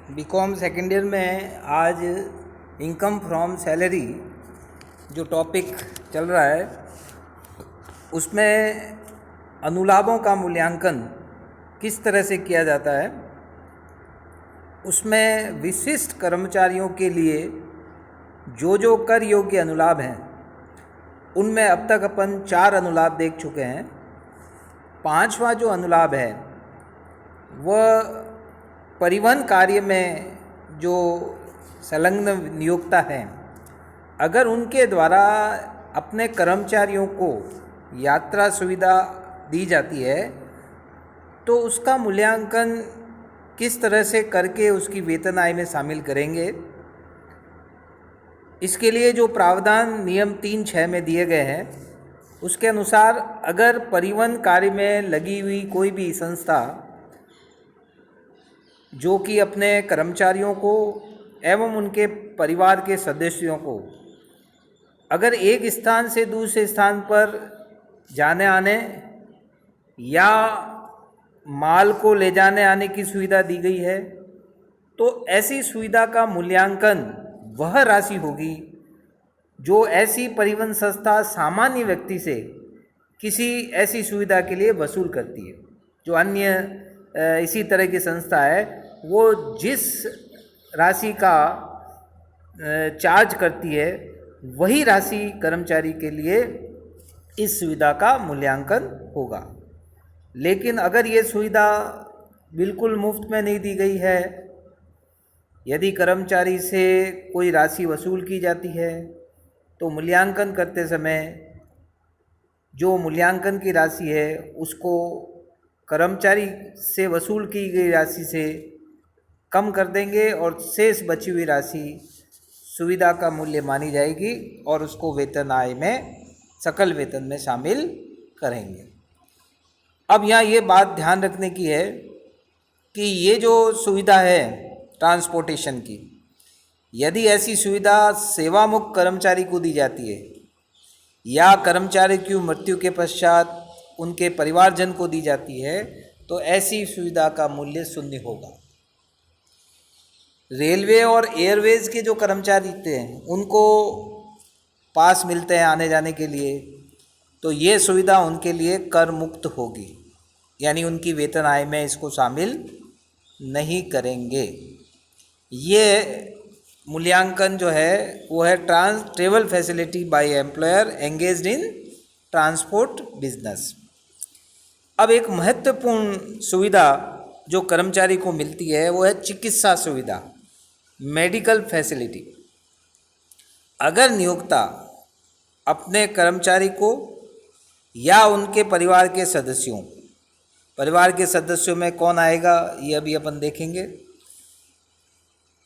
BCom second year में आज income from salary जो टॉपिक चल रहा है उसमें अनुलाभों का मूल्यांकन किस तरह से किया जाता है। उसमें विशिष्ट कर्मचारियों के लिए जो कर योग्य अनुलाभ हैं उनमें अब तक अपन 4 अनुलाभ देख चुके हैं। 5वां जो अनुलाभ है वह परिवहन कार्य में जो संलग्न नियोक्ता हैं, अगर उनके द्वारा अपने कर्मचारियों को यात्रा सुविधा दी जाती है तो उसका मूल्यांकन किस तरह से करके उसकी वेतन आय में शामिल करेंगे। इसके लिए जो प्रावधान नियम 3(6) में दिए गए हैं उसके अनुसार अगर परिवहन कार्य में लगी हुई कोई भी संस्था जो कि अपने कर्मचारियों को एवं उनके परिवार के सदस्यों को अगर एक स्थान से दूसरे स्थान पर जाने आने या माल को ले जाने आने की सुविधा दी गई है तो ऐसी सुविधा का मूल्यांकन वह राशि होगी जो ऐसी परिवहन संस्था सामान्य व्यक्ति से किसी ऐसी सुविधा के लिए वसूल करती है। जो अन्य इसी तरह की संस्था है वो जिस राशि का चार्ज करती है वही राशि कर्मचारी के लिए इस सुविधा का मूल्यांकन होगा। लेकिन अगर ये सुविधा बिल्कुल मुफ्त में नहीं दी गई है, यदि कर्मचारी से कोई राशि वसूल की जाती है तो मूल्यांकन करते समय जो मूल्यांकन की राशि है उसको कर्मचारी से वसूल की गई राशि से कम कर देंगे और शेष बची हुई राशि सुविधा का मूल्य मानी जाएगी और उसको वेतन आय में सकल वेतन में शामिल करेंगे। अब यहाँ ये बात ध्यान रखने की है कि ये जो सुविधा है ट्रांसपोर्टेशन की, यदि ऐसी सुविधा सेवामुक्त कर्मचारी को दी जाती है या कर्मचारी की मृत्यु के पश्चात उनके परिवारजन को दी जाती है तो ऐसी सुविधा का मूल्य शून्य होगा। रेलवे और एयरवेज के जो कर्मचारी हैं उनको पास मिलते हैं आने जाने के लिए, तो ये सुविधा उनके लिए कर मुक्त होगी, यानी उनकी वेतन आय में इसको शामिल नहीं करेंगे। ये मूल्यांकन जो है वो है travel facility by employer engaged in transport business. अब एक महत्वपूर्ण सुविधा जो कर्मचारी को मिलती है वो है चिकित्सा सुविधा, मेडिकल फैसिलिटी। अगर नियोक्ता अपने कर्मचारी को या उनके परिवार के सदस्यों में कौन आएगा ये अभी अपन देखेंगे,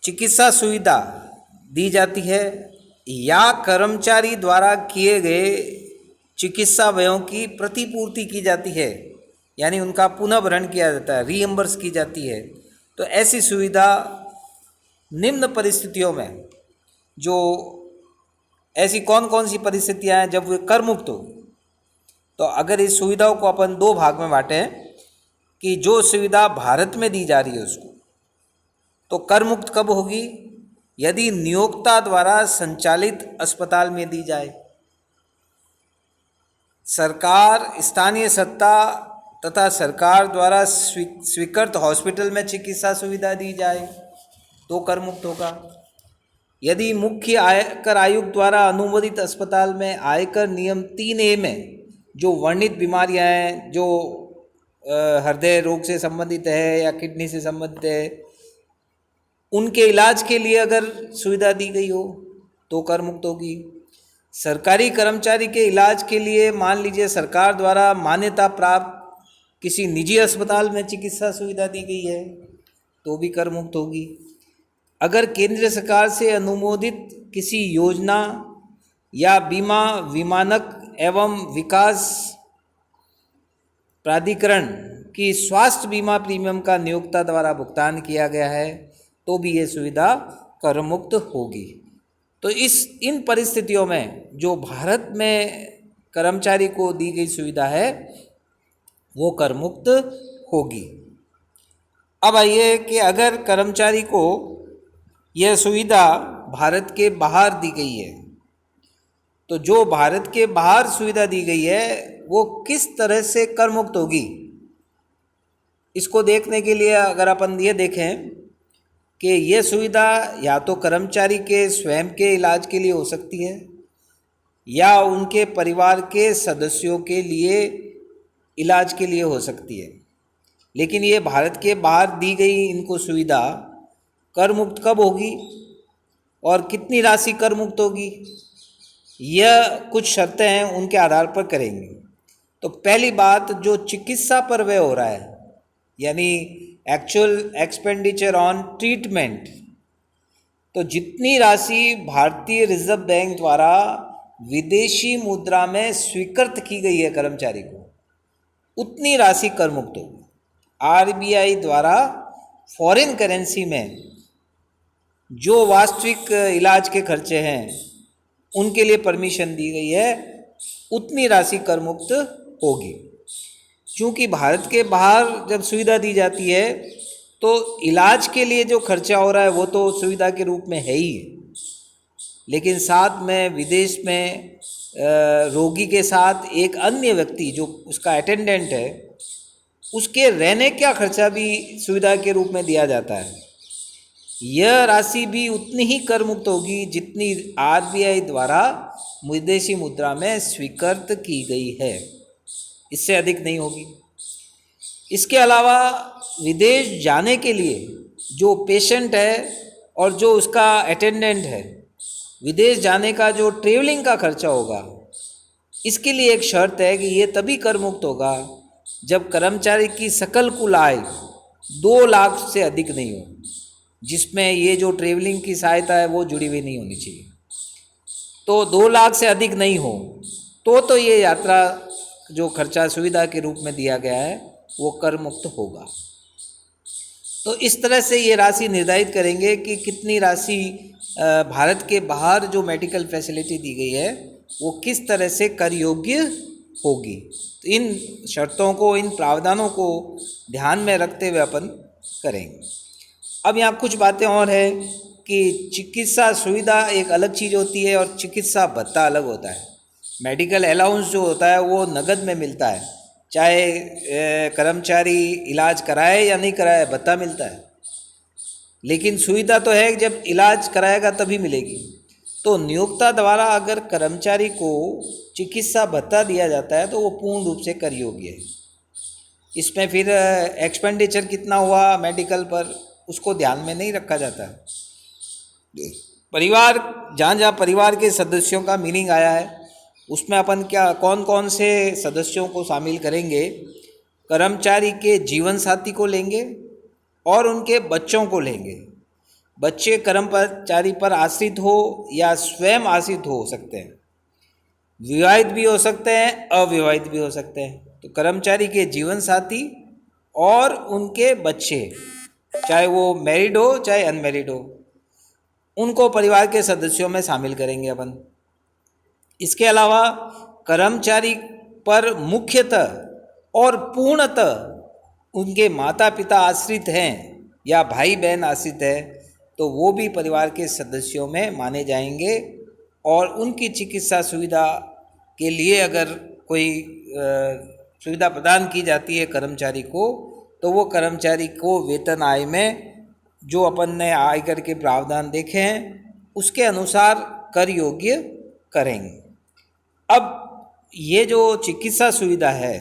चिकित्सा सुविधा दी जाती है या कर्मचारी द्वारा किए गए चिकित्सा व्ययों की प्रतिपूर्ति की जाती है, यानी उनका पुनः भरण किया जाता है, रीइंबर्स की जाती है, तो ऐसी सुविधा निम्न परिस्थितियों में जो ऐसी कौन कौन सी परिस्थितियां हैं जब वे कर मुक्त हो, तो अगर इस सुविधाओं को अपन 2 भाग में बांटें कि जो सुविधा भारत में दी जा रही है उसको तो कर मुक्त कब होगी, यदि नियोक्ता द्वारा संचालित अस्पताल में दी जाए, सरकार स्थानीय सत्ता तथा सरकार द्वारा स्वीकृत हॉस्पिटल में चिकित्सा सुविधा दी जाए तो कर मुक्त होगा। यदि मुख्य आयकर आयुक्त द्वारा अनुमोदित अस्पताल में आयकर नियम 3(a) में जो वर्णित बीमारियां हैं जो हृदय रोग से संबंधित है या किडनी से संबंधित है उनके इलाज के लिए अगर सुविधा दी गई हो तो कर मुक्त होगी। सरकारी कर्मचारी के इलाज के लिए मान लीजिए सरकार द्वारा मान्यता प्राप्त किसी निजी अस्पताल में चिकित्सा सुविधा दी गई है तो भी कर मुक्त होगी। अगर केंद्र सरकार से अनुमोदित किसी योजना या बीमा विमानक एवं विकास प्राधिकरण की स्वास्थ्य बीमा प्रीमियम का नियोक्ता द्वारा भुगतान किया गया है तो भी ये सुविधा कर मुक्त होगी। तो इन परिस्थितियों में जो भारत में कर्मचारी को दी गई सुविधा है वो कर मुक्त होगी। अब आइए कि अगर कर्मचारी को यह सुविधा भारत के बाहर दी गई है, तो जो भारत के बाहर सुविधा दी गई है वो किस तरह से कर मुक्त होगी। इसको देखने के लिए अगर अपन ये देखें कि ये सुविधा या तो कर्मचारी के स्वयं के इलाज के लिए हो सकती है या उनके परिवार के सदस्यों के लिए इलाज के लिए हो सकती है। लेकिन ये भारत के बाहर दी गई इनको सुविधा कर मुक्त कब होगी और कितनी राशि कर मुक्त होगी, यह कुछ शर्तें हैं, उनके आधार पर करेंगे। तो पहली बात, जो चिकित्सा पर व्यय हो रहा है यानी एक्चुअल एक्सपेंडिचर ऑन ट्रीटमेंट, तो जितनी राशि भारतीय रिजर्व बैंक द्वारा विदेशी मुद्रा में स्वीकृत की गई है कर्मचारी को, उतनी राशि कर मुक्त होगी। आरबीआई द्वारा फॉरेन करेंसी में जो वास्तविक इलाज के खर्चे हैं उनके लिए परमिशन दी गई है, उतनी राशि कर मुक्त होगी। क्योंकि भारत के बाहर जब सुविधा दी जाती है तो इलाज के लिए जो खर्चा हो रहा है वो तो सुविधा के रूप में है ही, लेकिन साथ में विदेश में रोगी के साथ एक अन्य व्यक्ति जो उसका अटेंडेंट है, उसके रहने का खर्चा भी सुविधा के रूप में दिया जाता है। यह राशि भी उतनी ही कर मुक्त होगी जितनी आरबीआई द्वारा विदेशी मुद्रा में स्वीकृत की गई है, इससे अधिक नहीं होगी। इसके अलावा विदेश जाने के लिए जो पेशेंट है और जो उसका अटेंडेंट है, विदेश जाने का जो ट्रेवलिंग का खर्चा होगा, इसके लिए एक शर्त है कि ये तभी कर मुक्त होगा जब कर्मचारी की सकल कुल आय 2 लाख से अधिक नहीं हो, जिसमें ये जो ट्रेवलिंग की सहायता है वो जुड़ी हुई नहीं होनी चाहिए। तो 2 लाख से अधिक नहीं हो तो ये यात्रा जो खर्चा सुविधा के रूप में दिया गया है वो कर मुक्त होगा। तो इस तरह से ये राशि निर्धारित करेंगे कि कितनी राशि भारत के बाहर जो मेडिकल फैसिलिटी दी गई है वो किस तरह से कर योग्य होगी। तो इन शर्तों को, इन प्रावधानों को ध्यान में रखते हुए अपन करेंगे। अब यहाँ कुछ बातें और है कि चिकित्सा सुविधा एक अलग चीज़ होती है और चिकित्सा भत्ता अलग होता है। मेडिकल अलाउंस जो होता है वो नगद में मिलता है, चाहे कर्मचारी इलाज कराए या नहीं कराए, भत्ता मिलता है। लेकिन सुविधा तो है जब इलाज कराएगा तभी मिलेगी। तो नियोक्ता द्वारा अगर कर्मचारी को चिकित्सा भत्ता दिया जाता है तो वो पूर्ण रूप से कर योग्य है। इसमें फिर एक्सपेंडिचर कितना हुआ मेडिकल पर उसको ध्यान में नहीं रखा जाता। परिवार, जहाँ जहाँ परिवार के सदस्यों का मीनिंग आया है उसमें अपन क्या कौन कौन से सदस्यों को शामिल करेंगे। कर्मचारी के जीवन साथी को लेंगे और उनके बच्चों को लेंगे। बच्चे कर्मचारी पर आश्रित हो या स्वयं आश्रित हो सकते हैं, विवाहित भी हो सकते हैं, अविवाहित भी हो सकते हैं। तो कर्मचारी के जीवन साथी और उनके बच्चे, चाहे वो मैरिड हो चाहे अनमैरिड हो, उनको परिवार के सदस्यों में शामिल करेंगे अपन। इसके अलावा कर्मचारी पर मुख्यतः और पूर्णतः उनके माता पिता आश्रित हैं या भाई बहन आश्रित है तो वो भी परिवार के सदस्यों में माने जाएंगे। और उनकी चिकित्सा सुविधा के लिए अगर कोई सुविधा प्रदान की जाती है कर्मचारी को, तो वो कर्मचारी को वेतन आय में जो अपन ने आयकर के प्रावधान देखे हैं उसके अनुसार कर योग्य करेंगे। अब ये जो चिकित्सा सुविधा है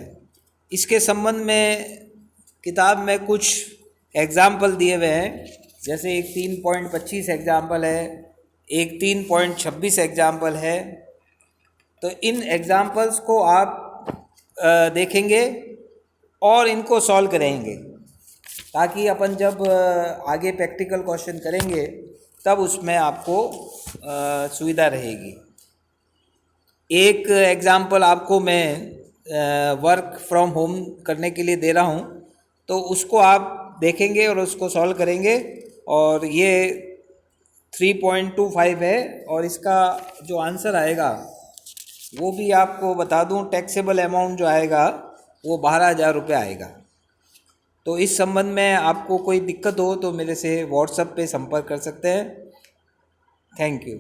इसके संबंध में किताब में कुछ एग्जाम्पल दिए हुए हैं, जैसे एक 3.25 एग्जाम्पल है, एक 3.26 एग्जाम्पल है। तो इन एग्जाम्पल्स को आप देखेंगे और इनको सॉल्व करेंगे ताकि अपन जब आगे प्रैक्टिकल क्वेश्चन करेंगे तब उसमें आपको सुविधा रहेगी। एक एग्जाम्पल आपको मैं वर्क फ्रॉम होम करने के लिए दे रहा हूँ, तो उसको आप देखेंगे और उसको सॉल्व करेंगे। और ये 3.25 है और इसका जो आंसर आएगा वो भी आपको बता दूं, टैक्सेबल अमाउंट जो आएगा वो 12,000 रुपये आएगा। तो इस संबंध में आपको कोई दिक्कत हो तो मेरे से व्हाट्सएप पे संपर्क कर सकते हैं। Thank you.